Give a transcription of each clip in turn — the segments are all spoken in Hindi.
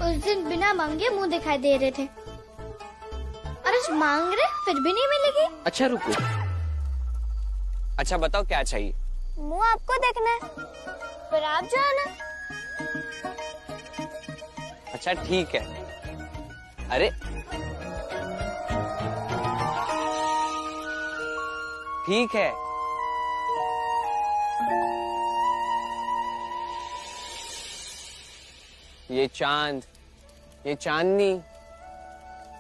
उस दिन बिना मांगे मुंह दिखाई दे रहे थे, और आज मांग रहे फिर भी नहीं मिलेगी। अच्छा रुको, अच्छा बताओ क्या चाहिए? मुंह आपको देखना है, पर आप जाना। अच्छा ठीक है। अरे ठीक है। ये चांद, ये चांदनी,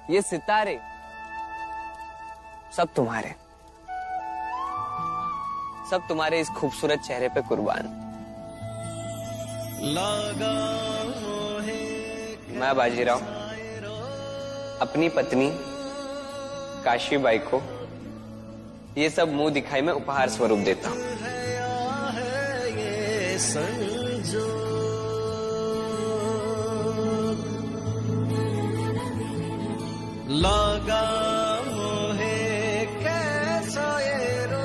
ये सितारे सब तुम्हारे, सब तुम्हारे इस खूबसूरत चेहरे पे कुर्बान। मैं बाजीराव अपनी पत्नी काशीबाई को ये सब मुंह दिखाई में उपहार स्वरूप देता हूँ। लगा मोहे कैसा ये रो,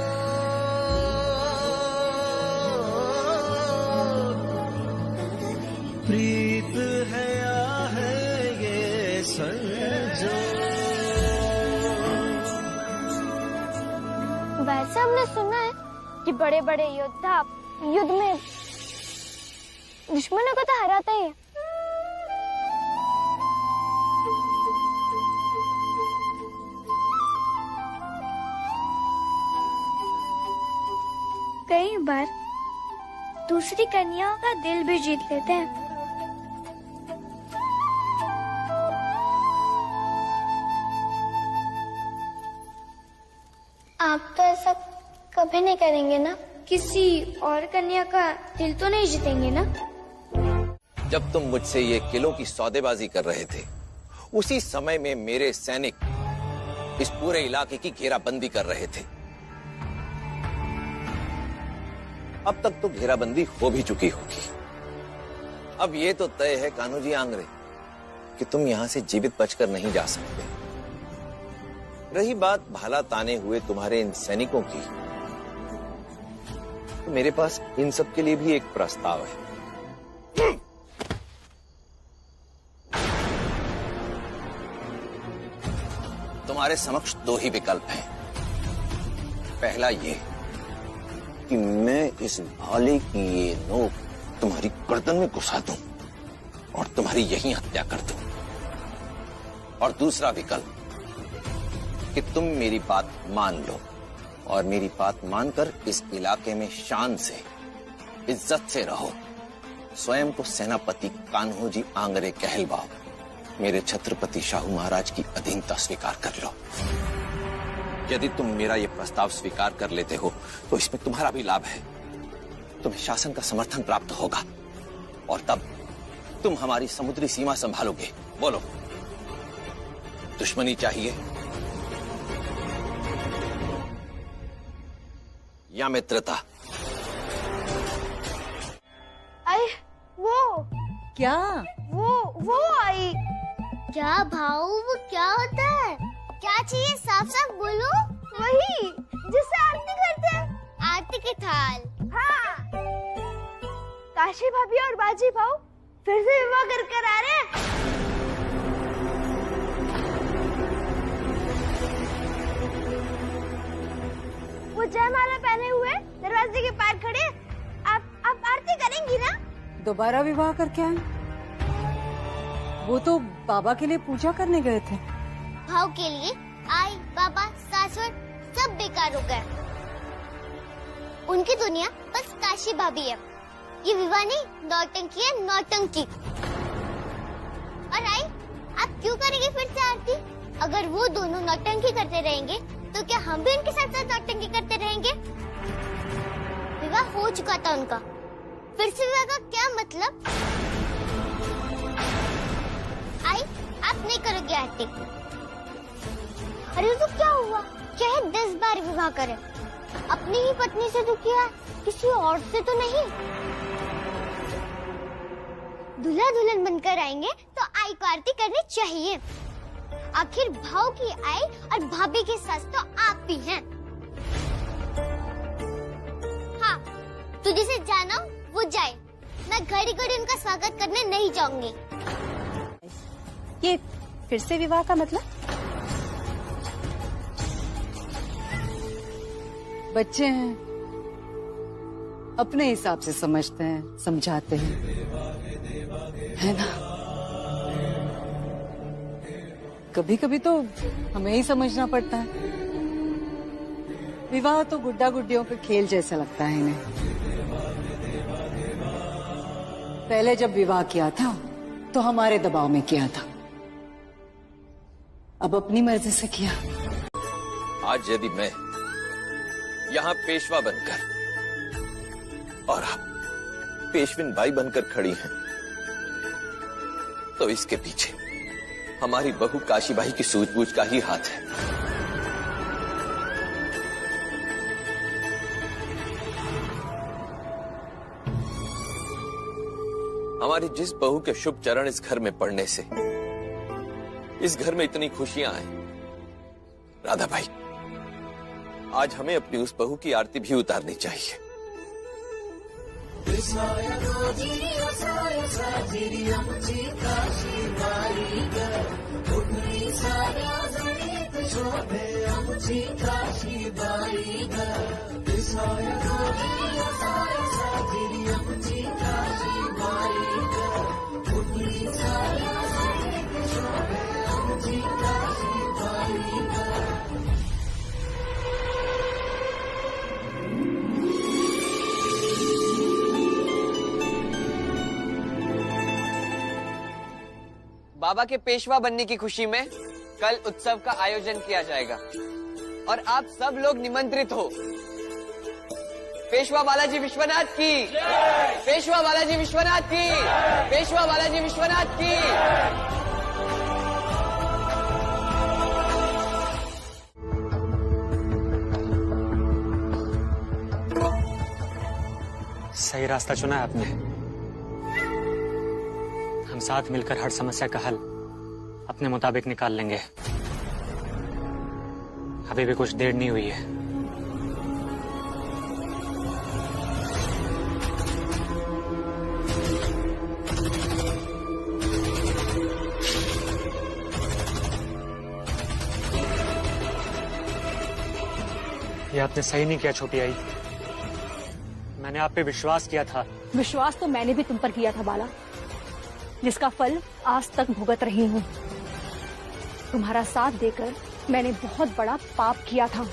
प्रीत है या है ये संजो। वैसे हमने सुना है कि बड़े बड़े योद्धा युद्ध में दुश्मनों को तो हराते ही हैं। कई बार दूसरी कन्याओं का दिल भी जीत लेते हैं। आप तो ऐसा कभी नहीं करेंगे ना? किसी और कन्या का दिल तो नहीं जीतेंगे ना? जब तुम मुझसे ये किलों की सौदेबाजी कर रहे थे, उसी समय में मेरे सैनिक इस पूरे इलाके की घेराबंदी कर रहे थे। अब तक तो घेराबंदी हो भी चुकी होगी। अब ये तो तय है कान्हू जी आंगरे कि तुम यहां से जीवित बचकर नहीं जा सकते। रही बात भाला ताने हुए तुम्हारे इन सैनिकों की, तो मेरे पास इन सब के लिए भी एक प्रस्ताव है। तुम्हारे समक्ष दो ही विकल्प हैं। पहला ये कि मैं इस भाले की ये नोक तुम्हारी गर्दन में घुसा दूं और तुम्हारी यहीं हत्या कर दूं, और दूसरा विकल्प कि तुम मेरी बात मान लो और मेरी बात मानकर इस इलाके में शान से, इज्जत से रहो, स्वयं को सेनापति कान्हो जी आंगरे कहलवाओ, मेरे छत्रपति शाहू महाराज की अधीनता स्वीकार कर लो। यदि तुम मेरा ये प्रस्ताव स्वीकार कर लेते हो तो इसमें तुम्हारा भी लाभ है, तुम्हें शासन का समर्थन प्राप्त होगा, और तब तुम हमारी समुद्री सीमा संभालोगे। बोलो, दुश्मनी चाहिए या मित्रता? आई वो क्या? वो आई। क्या भाऊ, वो क्या होता है? क्या चाहिए, साफ साफ बोलो। वही जिससे आरती करते हैं। आरती की थाल। हाँ। काशी भाभी और बाजी भाऊ फिर से विवाह कर आ रहे हैं। वो जयमाला पहने हुए दरवाजे के पार खड़े। आप आरती करेंगी ना? दोबारा विवाह करके आए? वो तो बाबा के लिए पूजा करने गए थे। भाव के लिए आई, बाबा, सासुर सब बेकार हो गए। उनकी दुनिया बस काशी भाभी है। ये विवाह नहीं, नौटंकी है, नौटंकी। और आई, आप क्यों करेंगे फिर से आरती? अगर वो दोनों नौटंकी करते रहेंगे तो क्या हम भी उनके साथ साथ नौटंकी करते रहेंगे? विवाह हो चुका था उनका, फिर से विवाह का क्या मतलब? आई, आप नहीं करोगे आरती। अरे तो क्या हुआ? चाहे 10 बार विवाह करे, अपनी ही पत्नी से तो किया, किसी और से तो नहीं। दूल्हा दुल्हन बनकर आएंगे तो आई को आरती करनी चाहिए। आखिर भाव की आई और भाभी की सास तो आप भी हैं। हाँ, तू जिसे जाना वो जाए, मैं घड़ी घड़ी उनका स्वागत करने नहीं जाऊंगी। ये फिर से विवाह का मतलब? बच्चे हैं, अपने हिसाब से समझते हैं, समझाते हैं, है ना? कभी कभी तो हमें ही समझना पड़ता है। विवाह तो गुड्डा गुड्डियों का खेल जैसा लगता है इन्हें। पहले जब विवाह किया था तो हमारे दबाव में किया था, अब अपनी मर्जी से किया। आज यदि मैं यहां पेशवा बनकर और आप पेशविन बाई बनकर खड़ी हैं, तो इसके पीछे हमारी बहू काशीबाई की सूझबूझ का ही हाथ है। हमारी जिस बहू के शुभ चरण इस घर में पड़ने से इस घर में इतनी खुशियां आई, राधा भाई, आज हमें अपनी उस बहू की आरती भी उतारनी चाहिए। बाबा के पेशवा बनने की खुशी में कल उत्सव का आयोजन किया जाएगा और आप सब लोग निमंत्रित हो। पेशवा बालाजी विश्वनाथ की, पेशवा बालाजी विश्वनाथ की, पेशवा बालाजी विश्वनाथ की। सही रास्ता चुना है आपने। हम साथ मिलकर हर समस्या का हल अपने मुताबिक निकाल लेंगे। अभी भी कुछ देर नहीं हुई है। ये आपने सही नहीं किया छोटी आई। मैंने आप पे विश्वास किया था। विश्वास तो मैंने भी तुम पर किया था बाला, जिसका फल आज तक भुगत रही हूँ। तुम्हारा साथ देकर मैंने बहुत बड़ा पाप किया था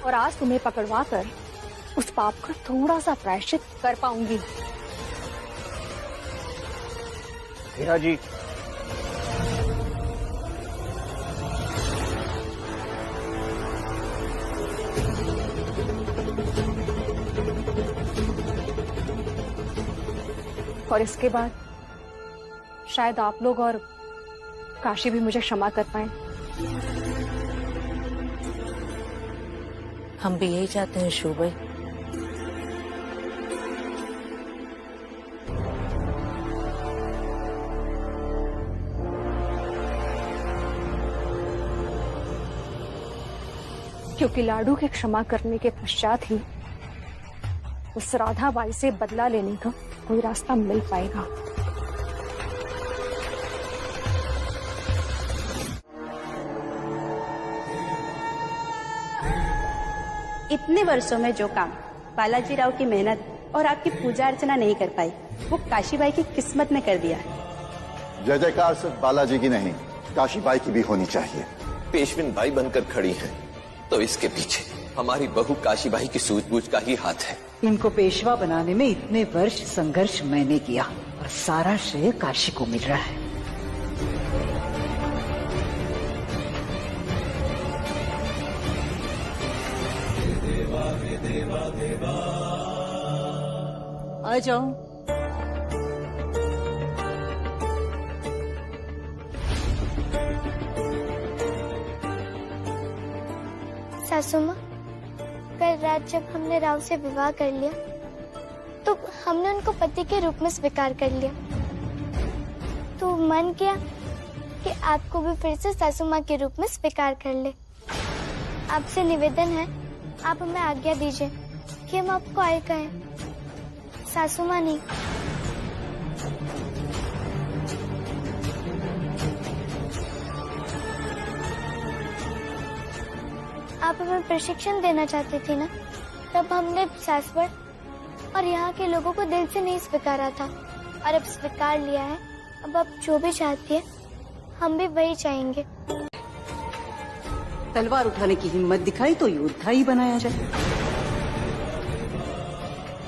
और आज तुम्हें पकड़वा कर उस पाप का थोड़ा सा प्रायश्चित कर पाऊंगी। हीरा जी, और इसके बाद शायद आप लोग और काशी भी मुझे क्षमा कर पाए। हम भी यही चाहते हैं शोभाई। क्योंकि लाडू के क्षमा करने के पश्चात ही उस राधा बाई से बदला लेने का कोई रास्ता मिल पाएगा। इतने वर्षों में जो काम बालाजी राव की मेहनत और आपकी पूजा अर्चना नहीं कर पाई, वो काशीबाई की किस्मत ने कर दिया। जय जयकार सिर्फ बालाजी की नहीं, काशीबाई की भी होनी चाहिए। पेशविन बाई बनकर खड़ी हैं, तो इसके पीछे हमारी बहू काशीबाई की सूझबूझ का ही हाथ है। इनको पेशवा बनाने में इतने वर्ष संघर्ष मैंने किया और सारा श्रेय काशी को मिल रहा है। आ जाओ। सासू माँ, कल रात जब हमने राव से विवाह कर लिया तो हमने उनको पति के रूप में स्वीकार कर लिया। तो मन किया कि आपको भी फिर से सासू माँ के रूप में स्वीकार कर ले। आपसे निवेदन है, आप हमें आज्ञा दीजिए कि हम आपको आए कहें, सासू माँ नहीं। आप हमें प्रशिक्षण देना चाहती थी ना, तब हमने सासवड़ और यहाँ के लोगों को दिल से नहीं स्वीकारा था, और अब स्वीकार लिया है। अब आप जो भी चाहती है हम भी वही चाहेंगे। तलवार उठाने की हिम्मत दिखाई तो योद्धा ही बनाया जाए।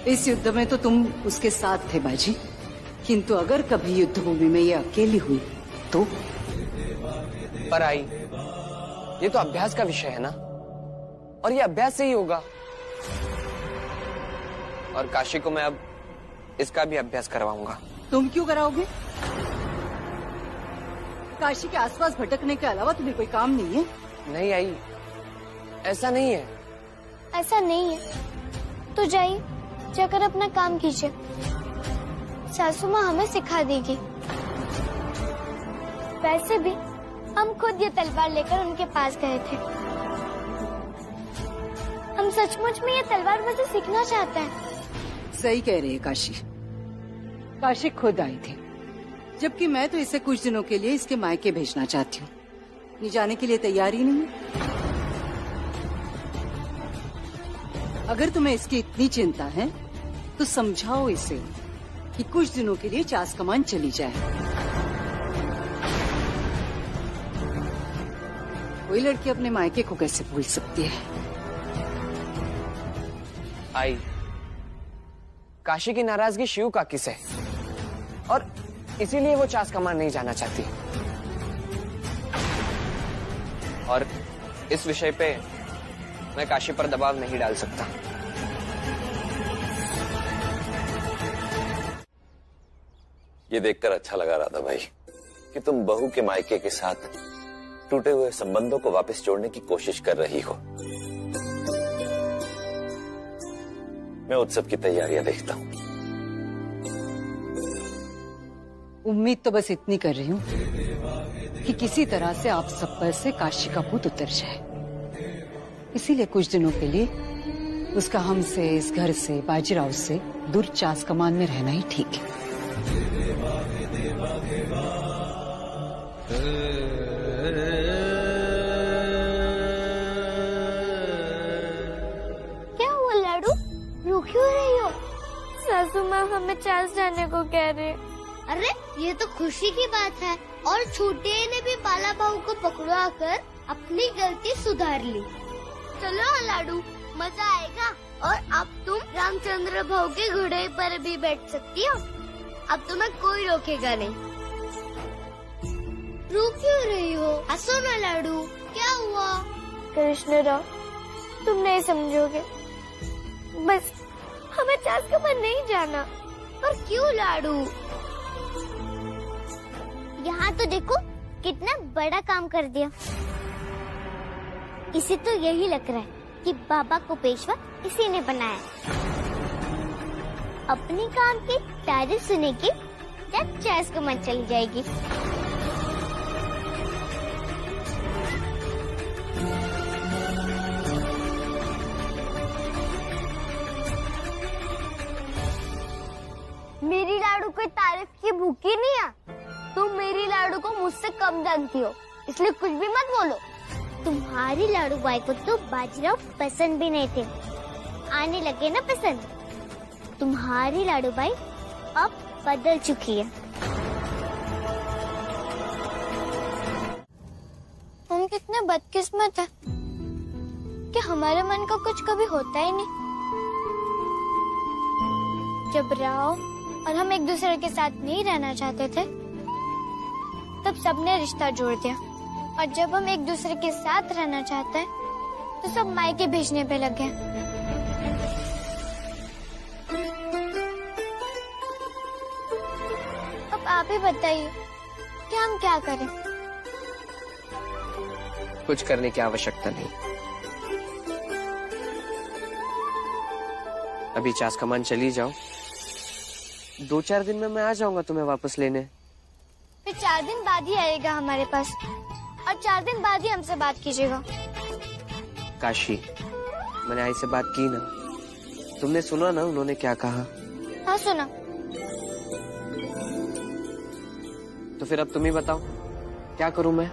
इस युद्ध में तो तुम उसके साथ थे बाजी, किंतु अगर कभी युद्ध भूमि में ये अकेली हुई तो? पर आई, ये तो अभ्यास का विषय है ना, और ये अभ्यास से ही होगा। और काशी को मैं अब इसका भी अभ्यास करवाऊंगा। तुम क्यों कराओगे? काशी के आसपास भटकने के अलावा तुम्हें कोई काम नहीं है? नहीं आई, ऐसा नहीं है। ऐसा नहीं है तो जाइए, जाकर अपना काम कीजिए। सासू माँ हमें सिखा देगी। वैसे भी हम खुद ये तलवार लेकर उनके पास गए थे। हम सचमुच में ये तलवार मुझे सीखना चाहते हैं। सही कह रही है काशी। काशी खुद आई थी, जबकि मैं तो इसे कुछ दिनों के लिए इसके मायके भेजना चाहती हूँ। ये जाने के लिए तैयार ही नहीं है। अगर तुम्हें इसकी इतनी चिंता है तो समझाओ इसे कि कुछ दिनों के लिए चास कमान चली जाए। कोई लड़की अपने मायके को कैसे भूल सकती है? आई, काशी की नाराजगी शिव काकी से, और इसीलिए वो चास कमान नहीं जाना चाहती। और इस विषय पे मैं काशी पर दबाव नहीं डाल सकता। ये देखकर अच्छा लगा राधा भाई कि तुम बहू के मायके के साथ टूटे हुए संबंधों को वापस जोड़ने की कोशिश कर रही हो। मैं उत्सव की तैयारियां देखता हूँ। उम्मीद तो बस इतनी कर रही हूँ कि किसी तरह से आप सब पर से काशी का भूत उतर जाए। इसीलिए कुछ दिनों के लिए उसका हमसे, इस घर से, बाजीराव से दूर चास कमान में रहना ही ठीक है। क्या हुआ लाडू, रो क्यों रही हो? सासू माँ हमें चास जाने को कह रहे। अरे ये तो खुशी की बात है। और छोटे ने भी बाला बहू को पकड़ा कर अपनी गलती सुधार ली। चलो लाडू, मजा आएगा। और अब तुम रामचंद्र भाऊ के घोड़े पर भी बैठ सकती हो। अब तुम्हें कोई रोकेगा नहीं। रो क्यों रही हो? हंसो ना लाडू, क्या हुआ? कृष्णराव, तुम नहीं समझोगे। बस हमें चास कमान नहीं जाना। पर क्यों लाडू? यहाँ तो देखो कितना बड़ा काम कर दिया। इसे तो यही लग रहा है कि बाबा को पेशवा इसी ने बनाया। अपनी काम की तारीफ सुनेगी जब चास कमान चली जाएगी। मेरी लाडू कोई तारीफ की भूखी नहीं है। तुम मेरी लाडू को मुझसे कम जानती हो, इसलिए कुछ भी मत बोलो। तुम्हारी लाडू बाई को तो बाजीराव पसंद भी नहीं थे, आने लगे ना पसंद। तुम्हारी लाडू बाई अब बदल चुकी है। हम कितने बदकिस्मत हैं कि हमारे मन का कुछ कभी होता ही नहीं। जब राव और हम एक दूसरे के साथ नहीं रहना चाहते थे, तब सबने रिश्ता जोड़ दिया। और जब हम एक दूसरे के साथ रहना चाहते हैं, तो सब मायके भेजने पे लग गए। अब आप ही बताइए कि हम क्या करें? कुछ करने की आवश्यकता नहीं। अभी चास कमान चली जाओ, 2-4 दिन में मैं आ जाऊंगा तुम्हें वापस लेने। फिर 4 दिन बाद ही आएगा हमारे पास, और 4 दिन बाद ही हमसे बात कीजिएगा। काशी, मैंने आई से बात की ना, तुमने सुना ना उन्होंने क्या कहा? हाँ सुना। तो फिर अब तुम ही बताओ क्या करूं मैं?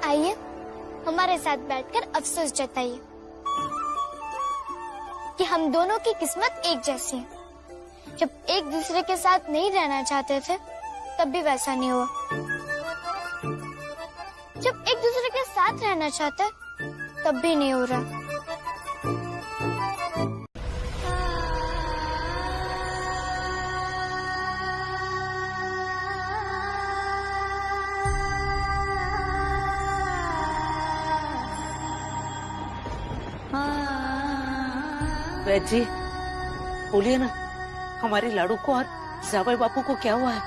आइए हम हमारे साथ बैठकर अफसोस जताइए कि हम दोनों की किस्मत एक जैसी है। जब एक दूसरे के साथ नहीं रहना चाहते थे तब भी वैसा नहीं हुआ। जब एक दूसरे के साथ रहना चाहते तब भी नहीं हो रहा। वैद जी बोलिए ना, हमारे लाडू को और जावई बापू को क्या हुआ है?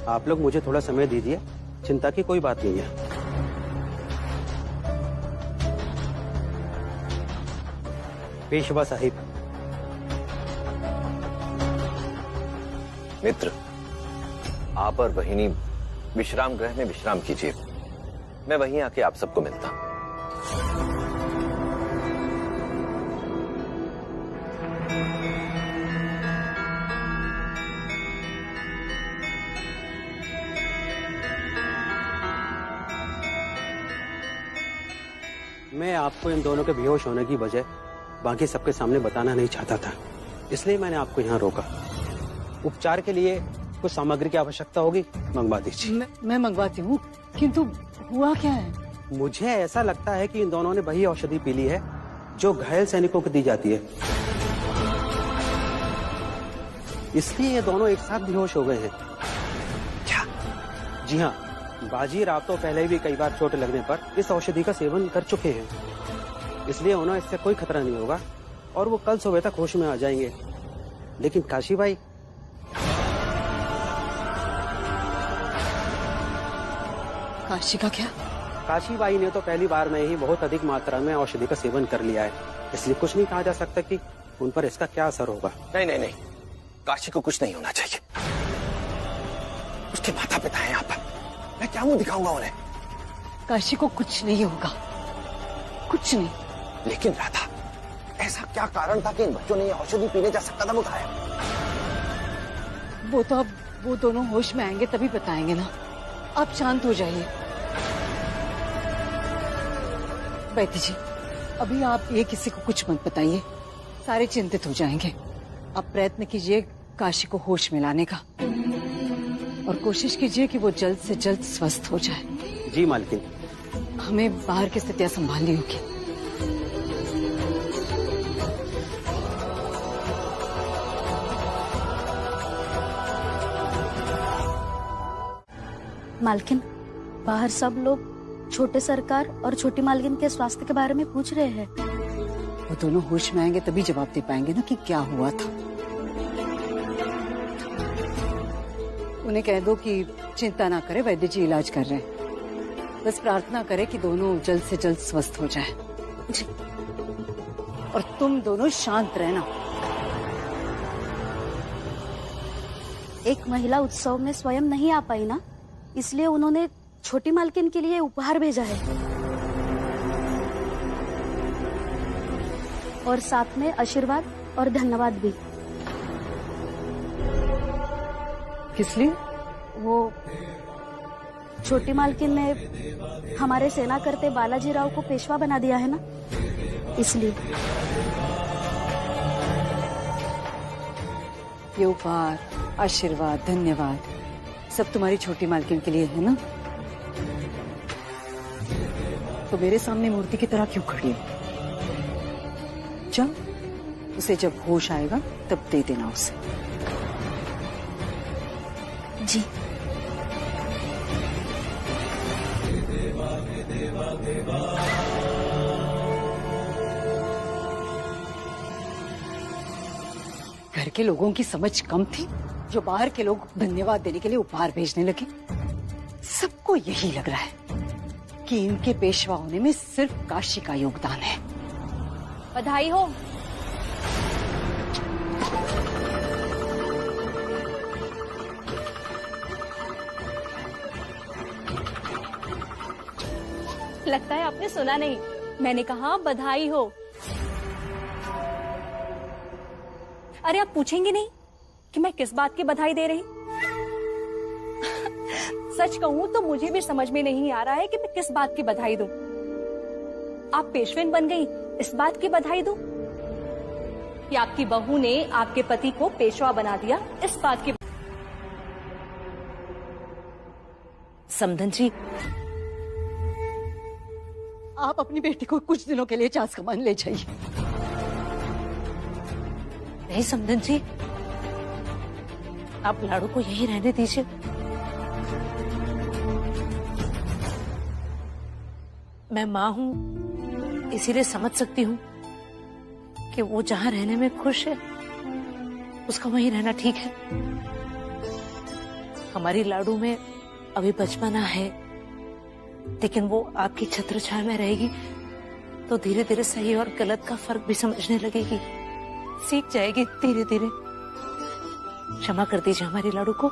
आप लोग मुझे थोड़ा समय दीजिए, चिंता की कोई बात नहीं है। पेशवा साहिब। मित्र, आप और बहिनी विश्राम गृह में विश्राम कीजिए, मैं वहीं आके आप सबको मिलता हूं। मैं आपको इन दोनों के बेहोश होने की वजह बाकी सबके सामने बताना नहीं चाहता था, इसलिए मैंने आपको यहाँ रोका। उपचार के लिए कुछ सामग्री की आवश्यकता होगी, मंगवा दीजिए। मैं मंगवाती हूँ, किंतु हुआ क्या है? मुझे ऐसा लगता है कि इन दोनों ने वही औषधि पी ली है जो घायल सैनिकों को दी जाती है, इसलिए ये दोनों एक साथ बेहोश हो गए हैं। क्या? जी हाँ, बाजी राव तो पहले भी कई बार चोट लगने पर इस औषधि का सेवन कर चुके हैं, इसलिए उन्हें इससे कोई खतरा नहीं होगा और वो कल सुबह तक होश में आ जाएंगे। लेकिन काशी भाई, काशी का क्या? काशी बाई ने तो पहली बार में ही बहुत अधिक मात्रा में औषधि का सेवन कर लिया है, इसलिए कुछ नहीं कहा जा सकता कि उन पर इसका क्या असर होगा। नहीं नहीं नहीं, काशी को कुछ नहीं होना चाहिए। उसके माता पिता हैं यहाँ पर, मैं क्या मुंह दिखाऊंगा उन्हें? काशी को कुछ नहीं होगा, कुछ नहीं। लेकिन राधा, ऐसा क्या कारण था कि इन बच्चों ने ये औषधि पीने जैसा कदम उठाया? वो तो अब वो दोनों होश में आएंगे तभी बताएंगे ना। आप शांत हो जाइए। बैठी जी, अभी आप ये किसी को कुछ मत बताइए, सारे चिंतित हो जाएंगे। आप प्रयत्न कीजिए काशी को होश में लाने का और कोशिश कीजिए कि वो जल्द से जल्द स्वस्थ हो जाए। जी मालकिन। हमें बाहर की स्थितियां संभालनी होगी। मालकिन, बाहर सब लोग छोटे सरकार और छोटी मालकिन के स्वास्थ्य के बारे में पूछ रहे हैं। वो दोनों होश में आएंगे तभी जवाब दे पाएंगे ना कि क्या हुआ था। उन्हें कह दो कि चिंता ना करे, वैद्य जी इलाज कर रहे हैं। बस प्रार्थना करें कि दोनों जल्द से जल्द स्वस्थ हो जाए। और तुम दोनों शांत रहना। एक महिला उत्सव में स्वयं नहीं आ पाई ना, इसलिए उन्होंने छोटी मालकिन के लिए उपहार भेजा है और साथ में आशीर्वाद और धन्यवाद भी। किस लिए? वो छोटी मालकिन ने हमारे सेना करते बालाजी राव को पेशवा बना दिया है ना, इसलिए। ये उपहार, आशीर्वाद, धन्यवाद सब तुम्हारी छोटी मालकिन के लिए है ना? तो मेरे सामने मूर्ति की तरह क्यों खड़ी हो? चल, उसे जब होश आएगा तब दे देना उसे। जी। घर के लोगों की समझ कम थी जो बाहर के लोग धन्यवाद देने के लिए उपहार भेजने लगे। सबको यही लग रहा है कि इनके पेशवा होने में सिर्फ काशी का योगदान है। बधाई हो। लगता है आपने सुना नहीं, मैंने कहा बधाई हो। अरे आप पूछेंगे नहीं कि मैं किस बात की बधाई दे रही? सच कहूँ तो मुझे भी समझ में नहीं आ रहा है कि मैं किस बात की बधाई दूं। आप पेशवेन बन गई, इस बात की बधाई दूं, कि आपकी बहू ने आपके पति को पेशवा बना दिया, इस बात की। समधन जी, आप अपनी बेटी को कुछ दिनों के लिए चास कमान ले जाइए। नहीं समधन जी, आप लाड़ू को यहीं रहने दीजिए। मैं माँ हूं, इसीलिए समझ सकती हूँ कि वो जहाँ रहने में खुश है उसका वहीं रहना ठीक है। हमारी लाडू में अभी बचपना है, लेकिन वो आपकी छत्र छाया में रहेगी तो धीरे धीरे सही और गलत का फर्क भी समझने लगेगी, सीख जाएगी धीरे धीरे। क्षमा कर दीजिए हमारी लाडू को।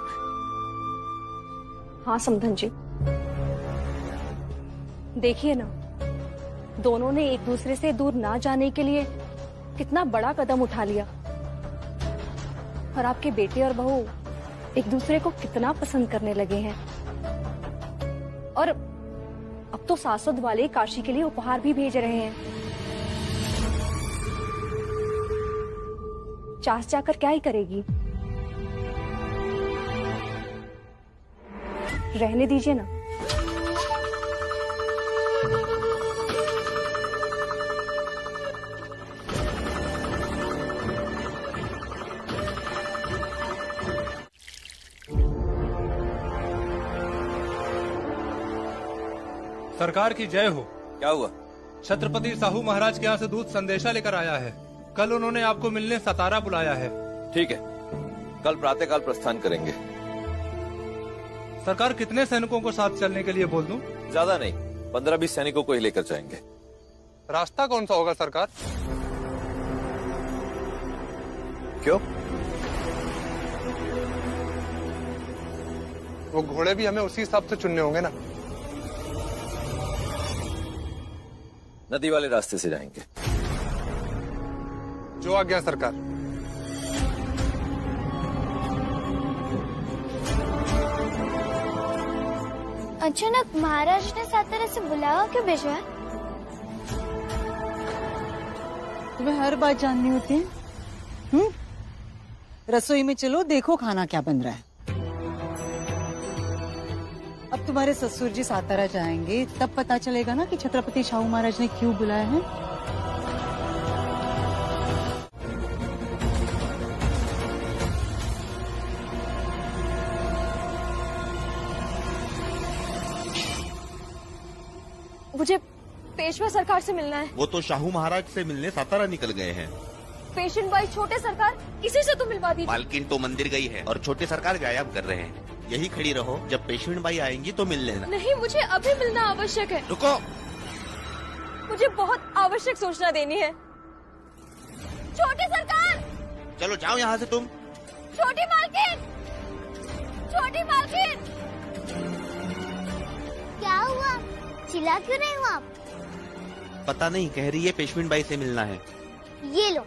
हाँ समधन जी, देखिए ना, दोनों ने एक दूसरे से दूर ना जाने के लिए कितना बड़ा कदम उठा लिया, और आपके बेटे और बहू एक दूसरे को कितना पसंद करने लगे हैं। और अब तो सासुद वाले काशी के लिए उपहार भी भेज रहे हैं। चास जाकर क्या ही करेगी, रहने दीजिए ना। सरकार की जय हो। क्या हुआ? छत्रपति साहू महाराज के यहाँ से दूत संदेशा लेकर आया है। कल उन्होंने आपको मिलने सतारा बुलाया है। ठीक है, कल प्रातःकाल प्रस्थान करेंगे। सरकार कितने सैनिकों को साथ चलने के लिए बोल दूं? ज्यादा नहीं, 15-20 सैनिकों को ही लेकर जाएंगे। रास्ता कौन सा होगा सरकार? क्यों? वो घोड़े भी हमें उसी हिसाब से चुनने होंगे ना। नदी वाले रास्ते से जाएंगे। जो आज्ञा सरकार। अचानक महाराज ने सातारा से बुलावा क्यों भेजा है? तुम्हें हर बात जाननी होती है? रसोई में चलो, देखो खाना क्या बन रहा है। अब तुम्हारे ससुर जी सातारा जाएंगे, तब पता चलेगा ना कि छत्रपति साहू महाराज ने क्यों बुलाया है। मुझे पेशवा सरकार से मिलना है। वो तो शाहू महाराज से मिलने सातारा निकल गए हैं। पेशेंट बाई छोटे सरकार, इसी से तो मिलवा दीजिए। मालकिन तो मंदिर गई है और छोटे सरकार व्यायाम कर रहे हैं। यही खड़ी रहो, जब पेशेंट बाई आएंगी तो मिल लेना। नहीं, मुझे अभी मिलना आवश्यक है। रुको, मुझे बहुत आवश्यक सूचना देनी है। छोटी सरकार, चलो जाओ यहाँ से तुम। छोटी मालकिन, छोटी मालकिन। क्या हुआ? चिल्ला क्यों रहे हो आप? पता नहीं, कह रही है पेशेंट बाई से मिलना है। ये लो,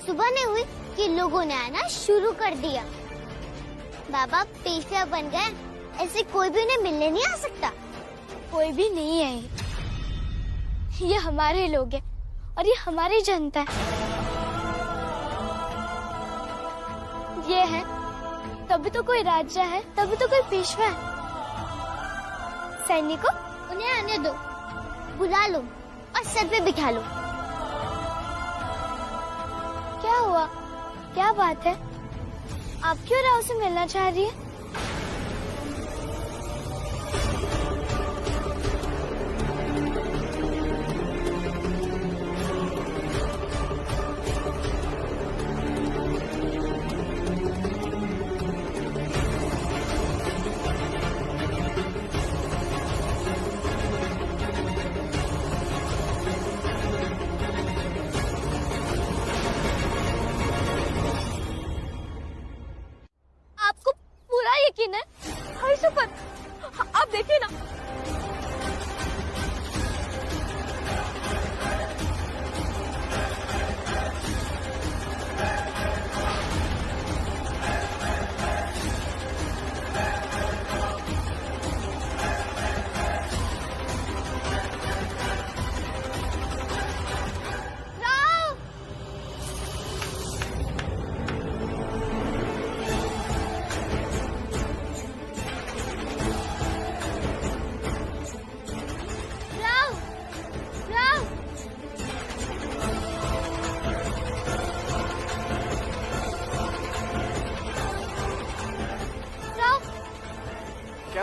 सुबह नहीं हुई कि लोगों ने आना शुरू कर दिया। बाबा पेशवा बन गए, ऐसे कोई भी उन्हें मिलने नहीं आ सकता। कोई भी नहीं है, ये हमारे लोग हैं और ये हमारी जनता है। ये है, तभी तो कोई राजा है, तभी तो कोई पेशवा है। सैनिकों, उन्हें आने दो, बुला लो और सर पे बिठा लो। क्या हुआ? क्या बात है? आप क्यों राव से मिलना चाह रही है?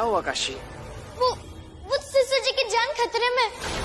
हुआ काशी? वो सिस्टर जी की जान खतरे में।